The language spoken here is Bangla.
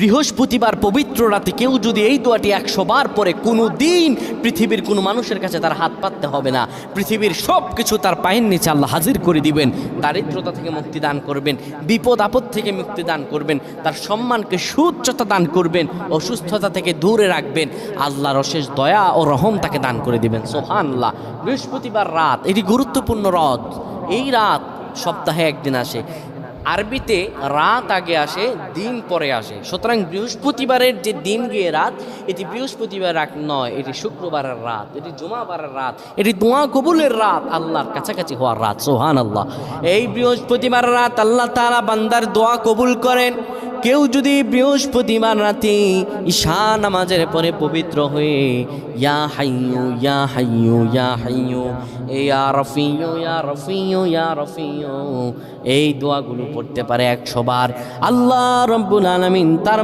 বৃহস্পতিবার পবিত্র রাতে কেউ যদি এই দোয়াটি 100 বার পরে কোনো দিন পৃথিবীর কোনো মানুষের কাছে তার হাত পাততে হবে না। পৃথিবীর সব কিছু তার পায়ের নিচে আল্লাহ হাজির করে দিবেন। দারিদ্রতা থেকে মুক্তি দান করবেন, বিপদ আপদ থেকে মুক্তি দান করবেন, তার সম্মানকে সুউচ্চতা দান করবেন, অসুস্থতা থেকে দূরে রাখবেন। আল্লাহর অশেষ দয়া ও রহম তাকে দান করে দিবেন। সুবহানাল্লাহ। বৃহস্পতিবার রাত এটি গুরুত্বপূর্ণ রাত। এই রাত সপ্তাহে একদিন আসে। আরবিতে রাত আগে আসে, দিন পরে আসে। সুতরাং বৃহস্পতিবারের যে দিন গিয়ে রাত, এটি বৃহস্পতিবার রাত নয়, এটি শুক্রবারের রাত, এটি জুমাবারের রাত, এটি দোয়া কবুলের রাত, আল্লাহর কাছাকাছি হওয়ার রাত। সুবহানাল্লাহ। এই বৃহস্পতিবার রাত আল্লাহ তাআলা বান্দার দোয়া কবুল করেন। কেউ যদি বৃহস্পতিবার রাতে ঈশা নামাজের পরে পবিত্র হয়ে ইয়া হাইয়ু ইয়া হাইয়ু ইয়া হাইয়ু ইয়া রফিয়ু ইয়া রফিয়ু ইয়া রফিয়ু এই দোয়াগুলো পড়তে পারে 100 বার, আল্লাহ রাব্বুল আলামিন তার